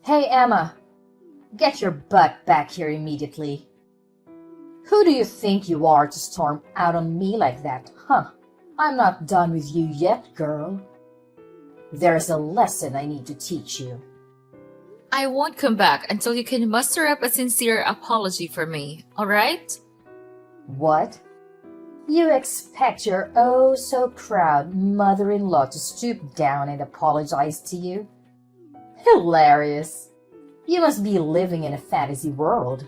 Hey, Emma, get your butt back here immediately. Who do you think you are to storm out on me like that, huh? I'm not done with you yet, girl. There's a lesson I need to teach you. I won't come back until you can muster up a sincere apology for me, alright? What? You expect your oh-so-proud mother-in-law to stoop down and apologize to you? Hilarious. You must be living in a fantasy world.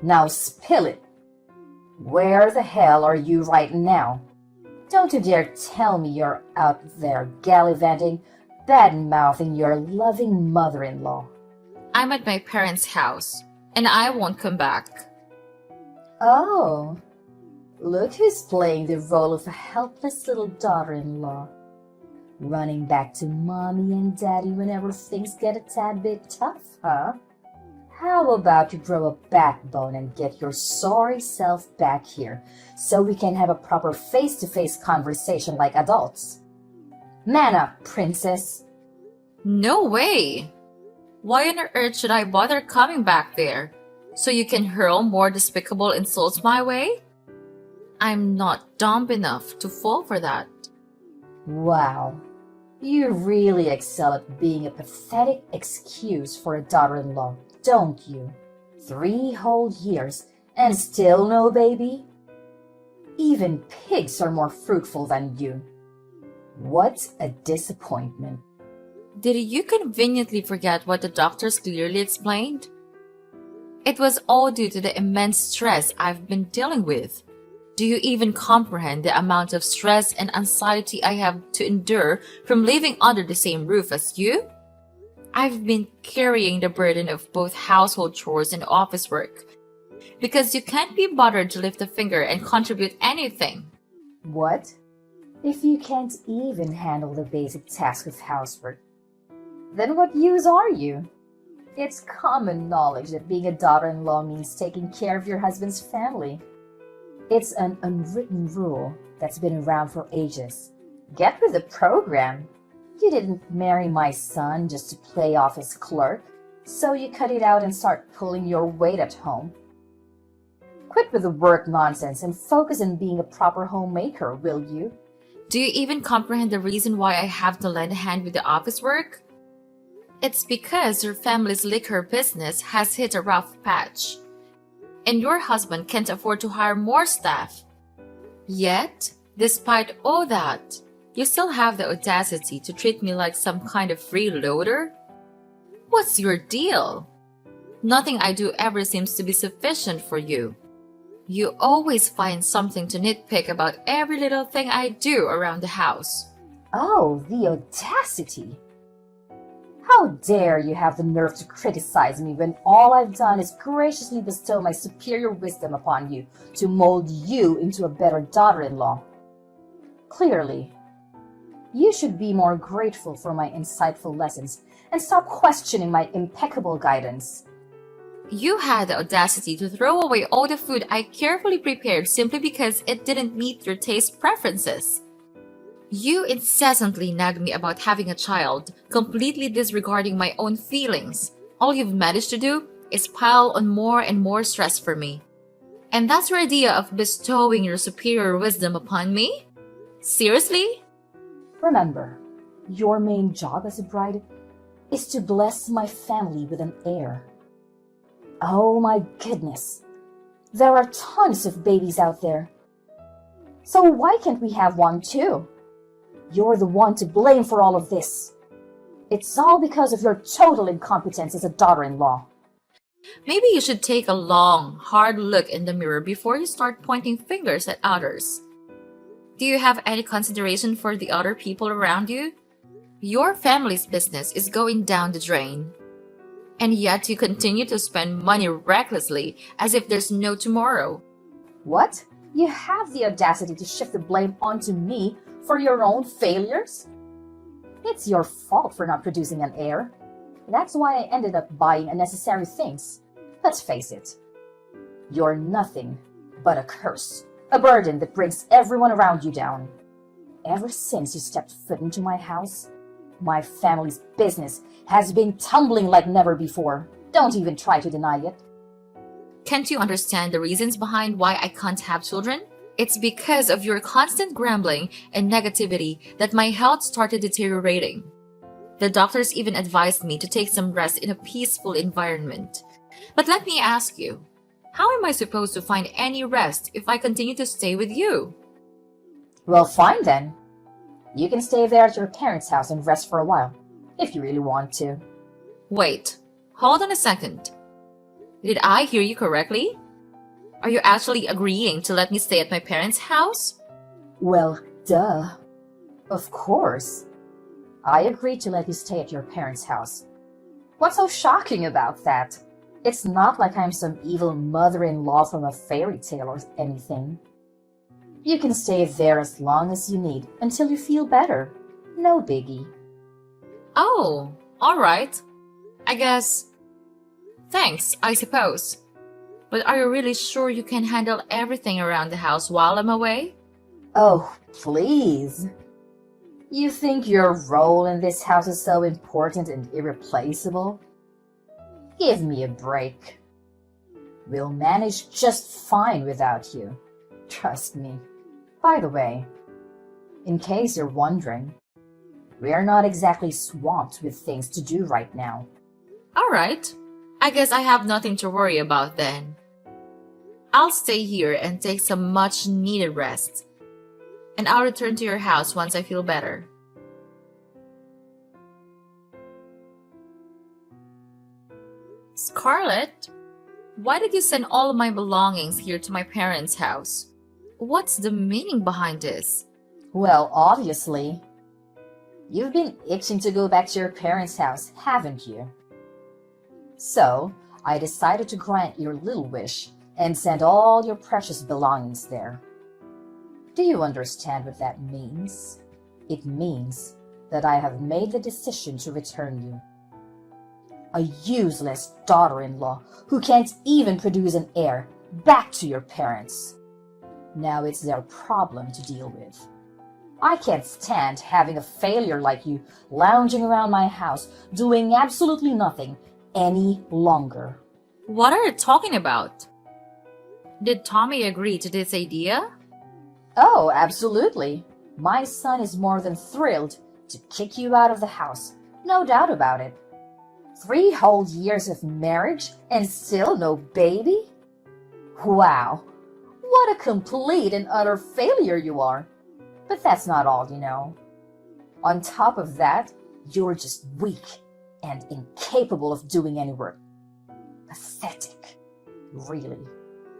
Now spill it. Where the hell are you right now? Don't you dare tell me you're out there gallivanting, bad-mouthing your loving mother-in-law. I'm at my parents' house, and I won't come back. Oh, look who's playing the role of a helpless little daughter-in-law. Running back to mommy and daddy whenever things get a tad bit tough, huh? How about you grow a backbone and get your sorry self back here so we can have a proper face-to-face conversation like adults? Man up, princess. No way! Why on earth should I bother coming back there? So you can hurl more despicable insults my way? I'm not dumb enough to fall for that. Wow, you really excel at being a pathetic excuse for a daughter-in-law, don't you? 3 whole years and still no baby? Even pigs are more fruitful than you. What a disappointment. Did you conveniently forget what the doctors clearly explained? It was all due to the immense stress I've been dealing with. Do you even comprehend the amount of stress and anxiety I have to endure from living under the same roof as you? I've been carrying the burden of both household chores and office work because you can't be bothered to lift a finger and contribute anything. What? If you can't even handle the basic task of housework, then what use are you? It's common knowledge that being a daughter-in-law means taking care of your husband's family. It's an unwritten rule that's been around for ages. Get with the program. You didn't marry my son just to play off his clerk, so you cut it out and start pulling your weight at home. Quit with the work nonsense and focus on being a proper homemaker, will you? Do you even comprehend the reason why I have to lend a hand with the office work? It's because your family's liquor business has hit a rough patch, and your husband can't afford to hire more staff. Yet, despite all that, you still have the audacity to treat me like some kind of freeloader? What's your deal? Nothing I do ever seems to be sufficient for you. You always find something to nitpick about every little thing I do around the house. Oh, the audacity! How dare you have the nerve to criticize me when all I've done is graciously bestow my superior wisdom upon you to mold you into a better daughter-in-law? Clearly, you should be more grateful for my insightful lessons and stop questioning my impeccable guidance. You had the audacity to throw away all the food I carefully prepared simply because it didn't meet your taste preferences. You incessantly nag me about having a child, completely disregarding my own feelings. All you've managed to do is pile on more and more stress for me. And that's your idea of bestowing your superior wisdom upon me? Seriously? Remember, your main job as a bride is to bless my family with an heir. Oh my goodness, there are tons of babies out there. So why can't we have one too? You're the one to blame for all of this. It's all because of your total incompetence as a daughter-in-law. Maybe you should take a long, hard look in the mirror before you start pointing fingers at others. Do you have any consideration for the other people around you? Your family's business is going down the drain. And yet you continue to spend money recklessly as if there's no tomorrow. What? You have the audacity to shift the blame onto me for your own failures? It's your fault for not producing an heir. That's why I ended up buying unnecessary things. Let's face it. You're nothing but a curse, a burden that brings everyone around you down. Ever since you stepped foot into my house, My family's business has been tumbling like never before. Don't even try to deny it. Can't you understand the reasons behind why I can't have children? It's because of your constant grumbling and negativity that my health started deteriorating. The doctors even advised me to take some rest in a peaceful environment. But let me ask you, how am I supposed to find any rest if I continue to stay with you? Well, fine then. You can stay there at your parents' house and rest for a while, if you really want to. Wait, hold on a second. Did I hear you correctly? Are you actually agreeing to let me stay at my parents' house? Well, duh. Of course. I agreed to let you stay at your parents' house. What's so shocking about that? It's not like I'm some evil mother-in-law from a fairy tale or anything. You can stay there as long as you need until you feel better. No biggie. Oh, all right. I guess. Thanks, I suppose. But are you really sure you can handle everything around the house while I'm away? Oh, please. You think your role in this house is so important and irreplaceable? Give me a break. We'll manage just fine without you. Trust me. By the way, in case you're wondering, we're not exactly swamped with things to do right now. All right. I guess I have nothing to worry about then. I'll stay here and take some much needed rest. And I'll return to your house once I feel better. Scarlett, why did you send all of my belongings here to my parents' house? What's the meaning behind this? Well, obviously. You've been itching to go back to your parents' house, haven't you? So, I decided to grant your little wish and send all your precious belongings there. Do you understand what that means? It means that I have made the decision to return you. A useless daughter-in-law who can't even produce an heir, back to your parents. Now it's their problem to deal with. I can't stand having a failure like you lounging around my house doing absolutely nothing any longer. What are you talking about? Did Tommy agree to this idea? Oh, absolutely. My son is more than thrilled to kick you out of the house. No doubt about it. 3 whole years of marriage and still no baby? Wow. What a complete and utter failure you are. But that's not all, you know. On top of that, you're just weak and incapable of doing any work. Pathetic. Really.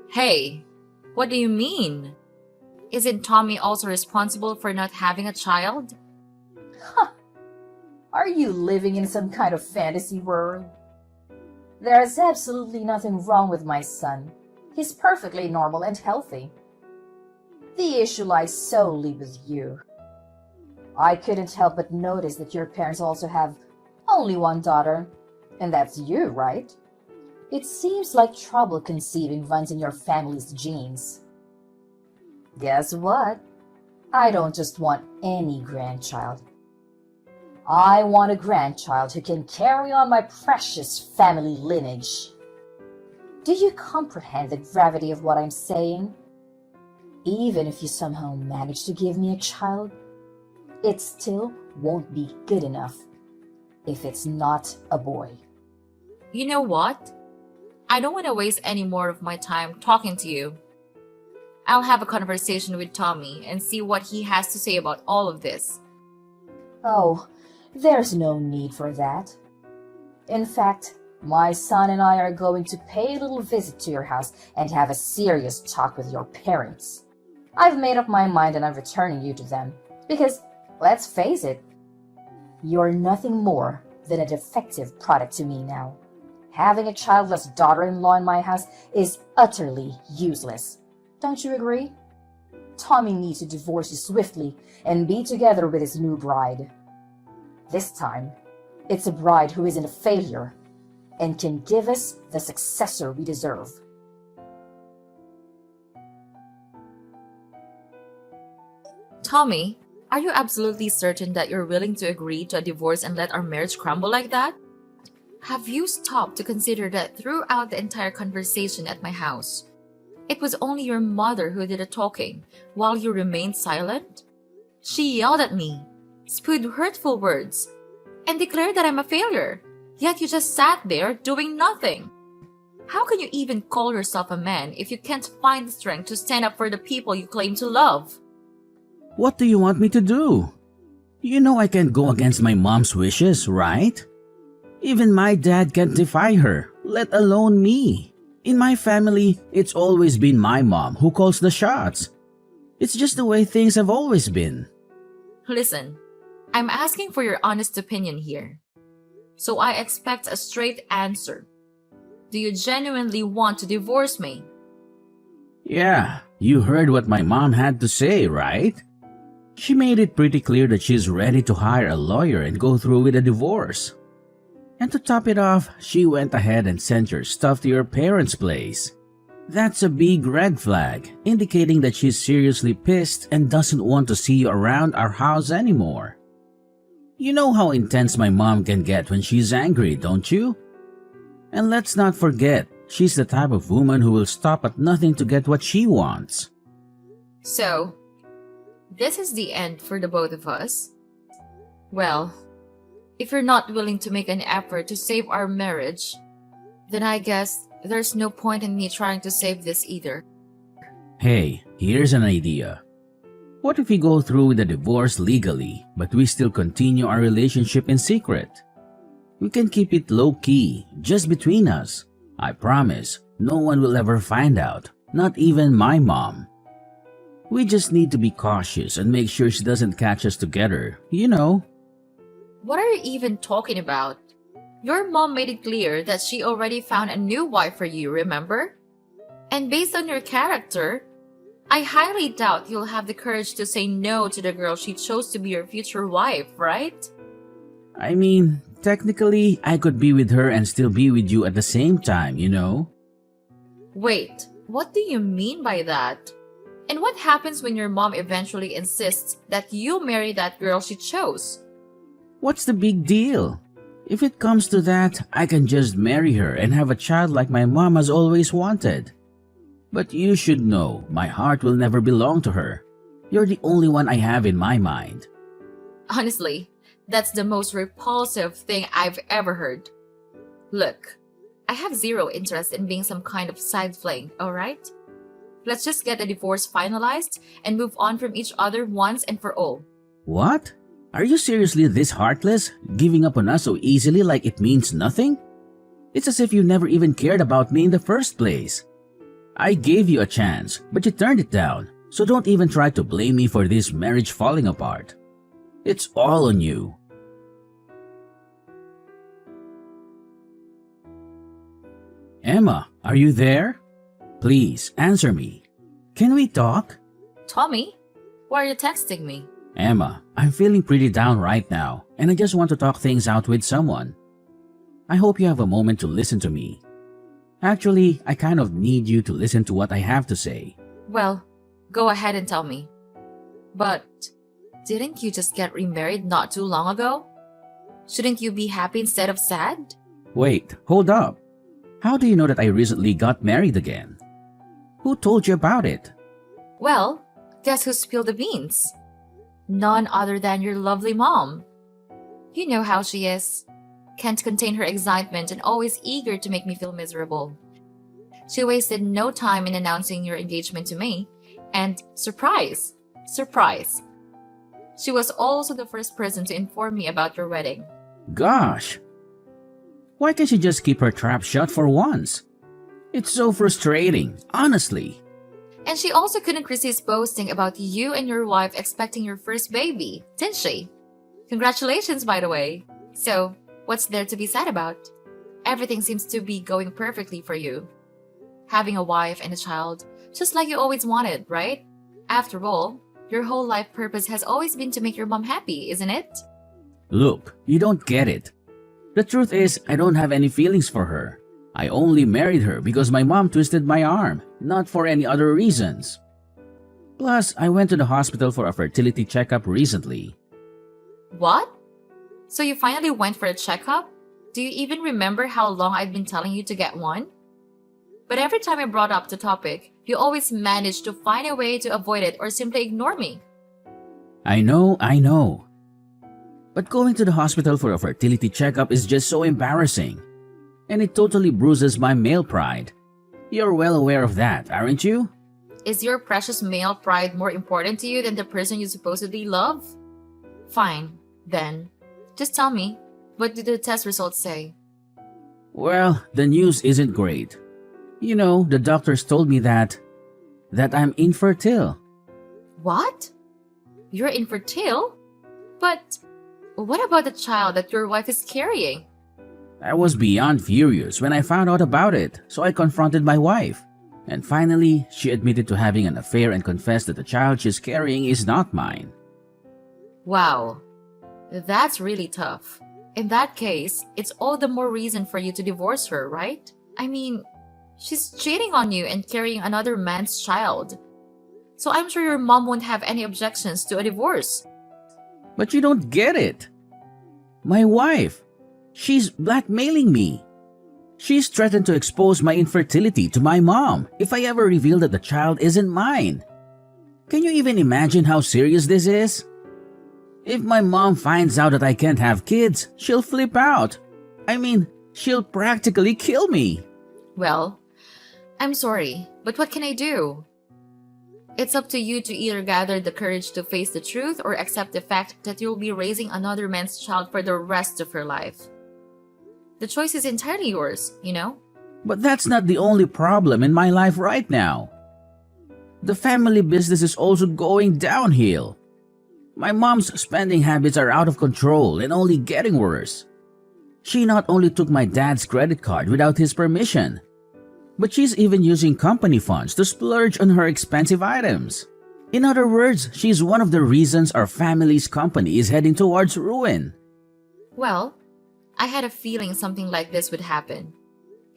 Hey, what do you mean? Isn't Tommy also responsible for not having a child? Huh. Are you living in some kind of fantasy world? There is absolutely nothing wrong with my son. He's perfectly normal and healthy. The issue lies solely with you. I couldn't help but notice that your parents also have only one daughter, and that's you, right? It seems like trouble conceiving runs in your family's genes. Guess what? I don't just want any grandchild. I want a grandchild who can carry on my precious family lineage. Do you comprehend the gravity of what I'm saying? Even if you somehow manage to give me a child, it still won't be good enough if it's not a boy. You know what? I don't want to waste any more of my time talking to you. I'll have a conversation with Tommy and see what he has to say about all of this. Oh, there's no need for that. In fact, my son and I are going to pay a little visit to your house and have a serious talk with your parents. I've made up my mind and I'm returning you to them. Because, let's face it, you're nothing more than a defective product to me now. Having a childless daughter-in-law in my house is utterly useless. Don't you agree? Tommy needs to divorce you swiftly and be together with his new bride. This time, it's a bride who isn't a failure and can give us the successor we deserve. Tommy, Are you absolutely certain that you're willing to agree to a divorce and let our marriage crumble like that? Have you stopped to consider that throughout the entire conversation at my house, it was only your mother who did the talking while you remained silent? She yelled at me, spewed hurtful words, and declared that I'm a failure. Yet you just sat there doing nothing. How can you even call yourself a man if you can't find the strength to stand up for the people you claim to love? What do you want me to do? You know I can't go against my mom's wishes, right? Even my dad can't defy her, let alone me. In my family, it's always been my mom who calls the shots. It's just the way things have always been. Listen, I'm asking for your honest opinion here. So I expect a straight answer. Do you genuinely want to divorce me? Yeah, you heard what my mom had to say, right? She made it pretty clear that she's ready to hire a lawyer and go through with a divorce. And to top it off, she went ahead and sent your stuff to your parents' place. That's a big red flag, indicating that she's seriously pissed and doesn't want to see you around our house anymore. You know how intense my mom can get when she's angry, don't you? And let's not forget, she's the type of woman who will stop at nothing to get what she wants. So, this is the end for the both of us? Well, if you're not willing to make an effort to save our marriage, then I guess there's no point in me trying to save this either. Hey, here's an idea. What if we go through with the divorce legally, but we still continue our relationship in secret? We can keep it low-key, just between us. I promise, no one will ever find out, not even my mom. We just need to be cautious and make sure she doesn't catch us together, you know. What are you even talking about? Your mom made it clear that she already found a new wife for you, remember? And based on your character, I highly doubt you'll have the courage to say no to the girl she chose to be your future wife, right? I mean, technically, I could be with her and still be with you at the same time, you know? Wait, what do you mean by that? And what happens when your mom eventually insists that you marry that girl she chose? What's the big deal? If it comes to that, I can just marry her and have a child like my mom has always wanted. But you should know, my heart will never belong to her. You're the only one I have in my mind. Honestly, that's the most repulsive thing I've ever heard. Look, I have zero interest in being some kind of side fling, alright? Let's just get the divorce finalized and move on from each other once and for all. What? Are you seriously this heartless, giving up on us so easily like it means nothing? It's as if you never even cared about me in the first place. I gave you a chance, but you turned it down, so don't even try to blame me for this marriage falling apart. It's all on you. Emma, are you there? Please, answer me. Can we talk? Tommy, why are you texting me? Emma, I'm feeling pretty down right now, and I just want to talk things out with someone. I hope you have a moment to listen to me. Actually, I kind of need you to listen to what I have to say. Well, go ahead and tell me. But didn't you just get remarried not too long ago? Shouldn't you be happy instead of sad? Wait, hold up. How do you know that I recently got married again? Who told you about it? Well, guess who spilled the beans? None other than your lovely mom. You know how she is. Can't contain her excitement and always eager to make me feel miserable. She wasted no time in announcing your engagement to me, and surprise, surprise, she was also the first person to inform me about your wedding. Gosh! Why can't she just keep her trap shut for once? It's so frustrating, honestly. And she also couldn't resist boasting about you and your wife expecting your first baby, didn't she? Congratulations, by the way. So, what's there to be sad about? Everything seems to be going perfectly for you. Having a wife and a child, just like you always wanted, right? After all, your whole life purpose has always been to make your mom happy, isn't it? Look, you don't get it. The truth is, I don't have any feelings for her. I only married her because my mom twisted my arm, not for any other reasons. Plus, I went to the hospital for a fertility checkup recently. What? So you finally went for a checkup? Do you even remember how long I've been telling you to get one? But every time I brought up the topic, you always manage to find a way to avoid it or simply ignore me. I know. But going to the hospital for a fertility checkup is just so embarrassing. And it totally bruises my male pride. You're well aware of that, aren't you? Is your precious male pride more important to you than the person you supposedly love? Fine, then. Just tell me, what did the test results say? Well, the news isn't great. You know, the doctors told me that I'm infertile. What? You're infertile? But what about the child that your wife is carrying? I was beyond furious when I found out about it, so I confronted my wife. And finally, she admitted to having an affair and confessed that the child she's carrying is not mine. Wow, that's really tough. In that case, it's all the more reason for you to divorce her, right? I mean, she's cheating on you and carrying another man's child. So I'm sure your mom won't have any objections to a divorce. But you don't get it. My wife, she's blackmailing me. She's threatened to expose my infertility to my mom if I ever reveal that the child isn't mine. Can you even imagine how serious this is? If my mom finds out that I can't have kids, she'll flip out. I mean, she'll practically kill me. Well, I'm sorry, but what can I do? It's up to you to either gather the courage to face the truth or accept the fact that you'll be raising another man's child for the rest of her life. The choice is entirely yours, you know? But that's not the only problem in my life right now. The family business is also going downhill. My mom's spending habits are out of control and only getting worse. She not only took my dad's credit card without his permission, but she's even using company funds to splurge on her expensive items. In other words, she's one of the reasons our family's company is heading towards ruin. Well, I had a feeling something like this would happen.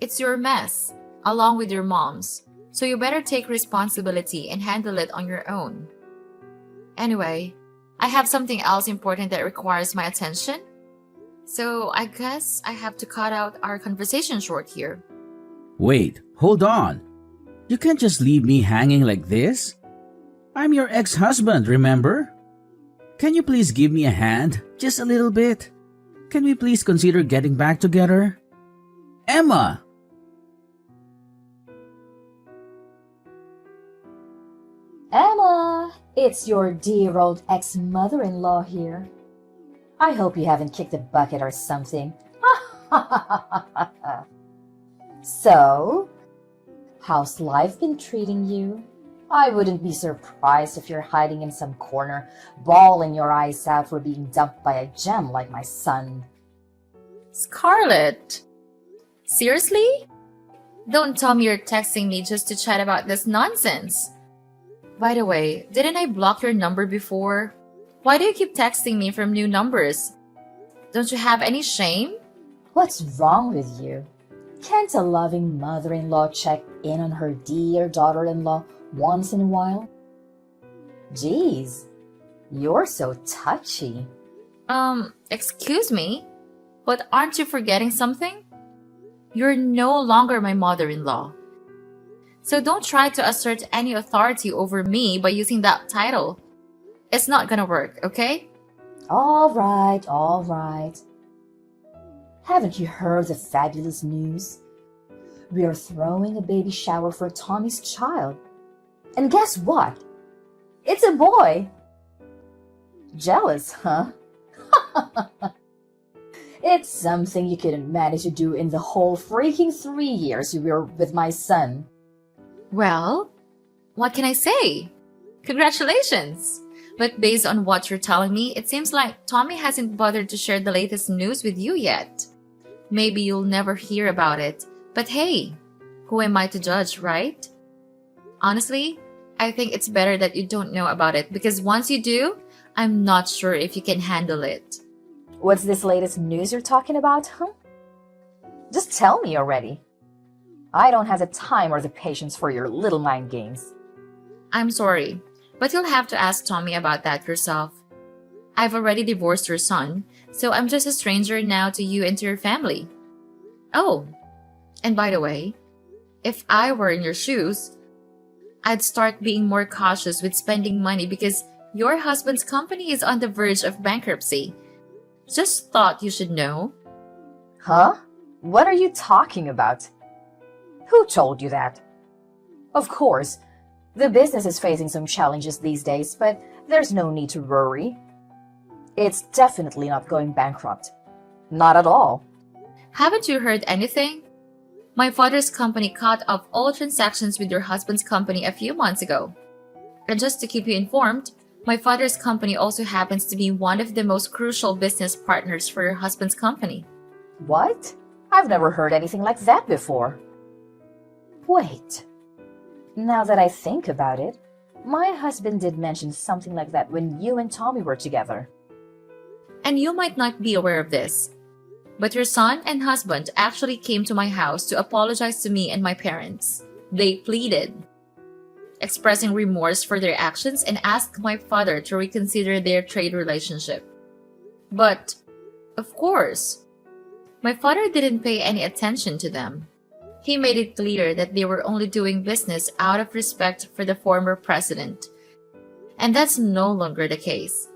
It's your mess, along with your mom's, so you better take responsibility and handle it on your own. Anyway, I have something else important that requires my attention, so I guess I have to cut out our conversation short here. Wait, hold on. You can't just leave me hanging like this. I'm your ex-husband, remember? Can you please give me a hand, just a little bit? Can we please consider getting back together? Emma! Emma, it's your dear old ex-mother-in-law here. I hope you haven't kicked a bucket or something. So, how's life been treating you? I wouldn't be surprised if you're hiding in some corner, bawling your eyes out for being dumped by a gem like my son. Scarlett! Seriously? Don't tell me you're texting me just to chat about this nonsense. By the way, didn't I block your number before? Why do you keep texting me from new numbers? Don't you have any shame? What's wrong with you? Can't a loving mother-in-law check in on her dear daughter-in-law once in a while? Geez, you're so touchy. Excuse me? But aren't you forgetting something? You're no longer my mother-in-law. So don't try to assert any authority over me by using that title. It's not gonna work, okay? All right. Haven't you heard the fabulous news? We are throwing a baby shower for Tommy's child. And guess what? It's a boy. Jealous, huh? It's something you couldn't manage to do in the whole freaking 3 years you were with my son. Well, what can I say? Congratulations! But based on what you're telling me, it seems like Tommy hasn't bothered to share the latest news with you yet. Maybe you'll never hear about it, but hey, who am I to judge, right? Honestly, I think it's better that you don't know about it because once you do, I'm not sure if you can handle it. What's this latest news you're talking about, huh? Just tell me already. I don't have the time or the patience for your little mind games. I'm sorry, But you'll have to ask Tommy about that yourself. I've already divorced your son, so I'm just a stranger now to you and to your family. Oh, and by the way, if I were in your shoes, I'd start being more cautious with spending money because your husband's company is on the verge of bankruptcy. Just thought you should know. Huh? What are you talking about? Who told you that? Of course, the business is facing some challenges these days, but there's no need to worry. It's definitely not going bankrupt. Not at all. Haven't you heard anything? My father's company cut off all transactions with your husband's company a few months ago. And just to keep you informed, my father's company also happens to be one of the most crucial business partners for your husband's company. What? I've never heard anything like that before. Wait. Now that I think about it, my husband did mention something like that when you and Tommy were together. And you might not be aware of this, but your son and husband actually came to my house to apologize to me and my parents. They pleaded, expressing remorse for their actions and asked my father to reconsider their trade relationship. But, of course, my father didn't pay any attention to them. He made it clear that they were only doing business out of respect for the former president. And that's no longer the case.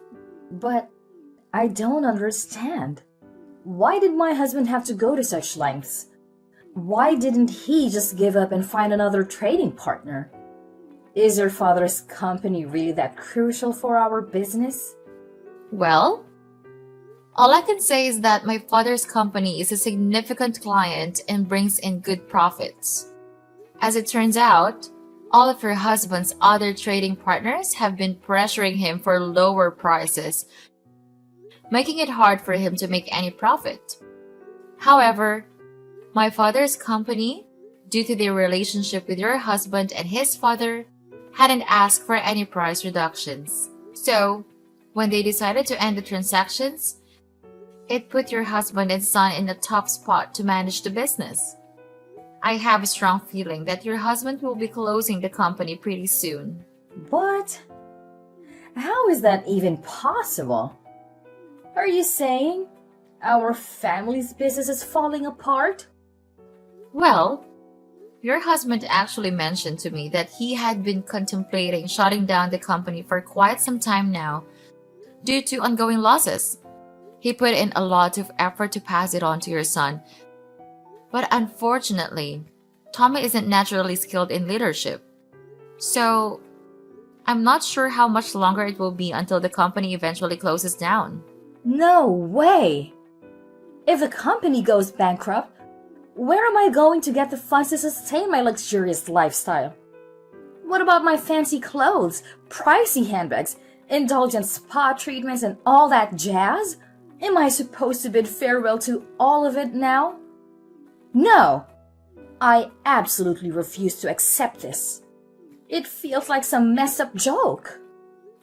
But I don't understand. Why did my husband have to go to such lengths? Why didn't he just give up and find another trading partner? Is your father's company really that crucial for our business? Well, all I can say is that my father's company is a significant client and brings in good profits. As it turns out, all of her husband's other trading partners have been pressuring him for lower prices, making it hard for him to make any profit. However, my father's company, due to their relationship with your husband and his father, hadn't asked for any price reductions. So, when they decided to end the transactions, it put your husband and son in a tough spot to manage the business. I have a strong feeling that your husband will be closing the company pretty soon. What? How is that even possible? Are you saying our family's business is falling apart? Well, your husband actually mentioned to me that he had been contemplating shutting down the company for quite some time now due to ongoing losses. He put in a lot of effort to pass it on to your son. But unfortunately, Tommy isn't naturally skilled in leadership. So, I'm not sure how much longer it will be until the company eventually closes down. No way! If the company goes bankrupt, where am I going to get the funds to sustain my luxurious lifestyle? What about my fancy clothes, pricey handbags, indulgent spa treatments, and all that jazz? Am I supposed to bid farewell to all of it now? No! I absolutely refuse to accept this. It feels like some messed up joke.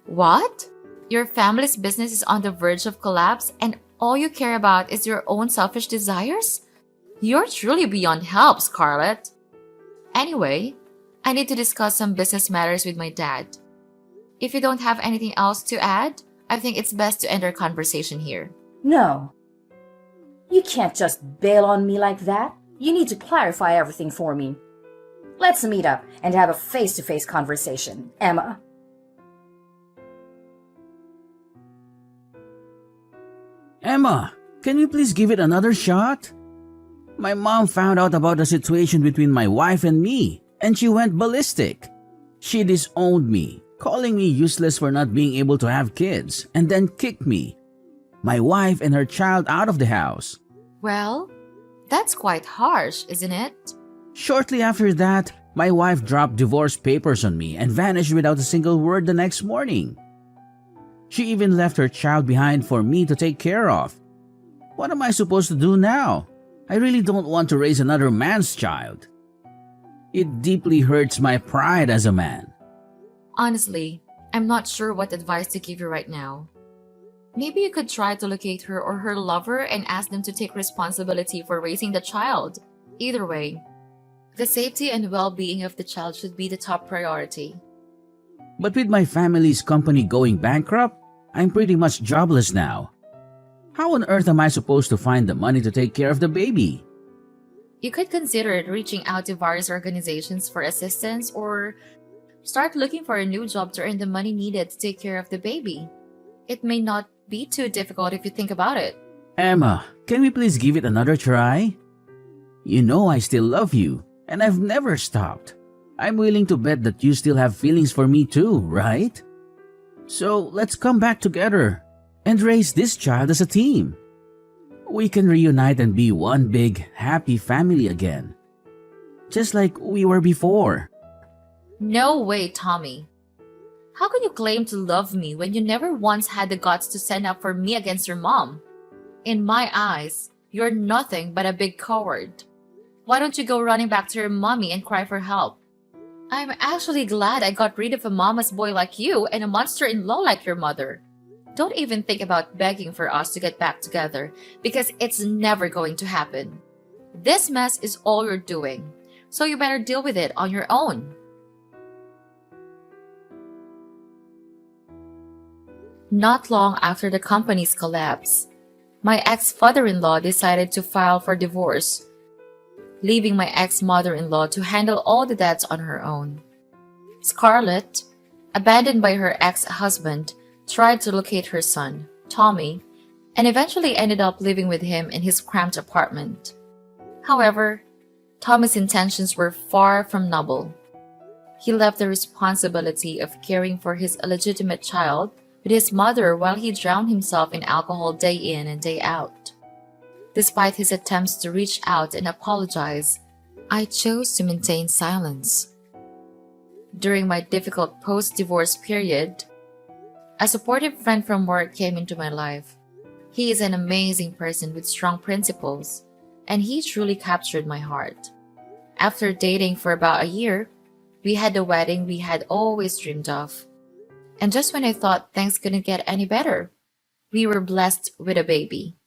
What? Your family's business is on the verge of collapse and all you care about is your own selfish desires? You're truly beyond help, Scarlett. Anyway, I need to discuss some business matters with my dad. If you don't have anything else to add, I think it's best to end our conversation here. No. You can't just bail on me like that. You need to clarify everything for me. Let's meet up and have a face-to-face conversation, Emma. Emma, can we please give it another shot? My mom found out about the situation between my wife and me, and she went ballistic. She disowned me, calling me useless for not being able to have kids, and then kicked me, my wife and her child out of the house. Well, that's quite harsh, isn't it? Shortly after that, my wife dropped divorce papers on me and vanished without a single word the next morning. She even left her child behind for me to take care of. What am I supposed to do now? I really don't want to raise another man's child. It deeply hurts my pride as a man. Honestly, I'm not sure what advice to give you right now. Maybe you could try to locate her or her lover and ask them to take responsibility for raising the child. Either way, the safety and well-being of the child should be the top priority. But with my family's company going bankrupt, I'm pretty much jobless now. How on earth am I supposed to find the money to take care of the baby? You could consider reaching out to various organizations for assistance or start looking for a new job to earn the money needed to take care of the baby. It may not be too difficult if you think about it. Emma, can we please give it another try? You know I still love you, and I've never stopped. I'm willing to bet that you still have feelings for me too, right? So let's come back together and raise this child as a team. We can reunite and be one big, happy family again. Just like we were before. No way, Tommy. How can you claim to love me when you never once had the guts to stand up for me against your mom? In my eyes, you're nothing but a big coward. Why don't you go running back to your mommy and cry for help? I'm actually glad I got rid of a mama's boy like you and a monster-in-law like your mother. Don't even think about begging for us to get back together because it's never going to happen. This mess is all you're doing, so you better deal with it on your own. Not long after the company's collapse, my ex-father-in-law decided to file for divorce, leaving my ex-mother-in-law to handle all the debts on her own. Scarlett, abandoned by her ex-husband, tried to locate her son, Tommy, and eventually ended up living with him in his cramped apartment. However, Tommy's intentions were far from noble. He left the responsibility of caring for his illegitimate child with his mother while he drowned himself in alcohol day in and day out. Despite his attempts to reach out and apologize, I chose to maintain silence. During my difficult post-divorce period, a supportive friend from work came into my life. He is an amazing person with strong principles, and he truly captured my heart. After dating for about a year, we had the wedding we had always dreamed of. And just when I thought things couldn't get any better, we were blessed with a baby.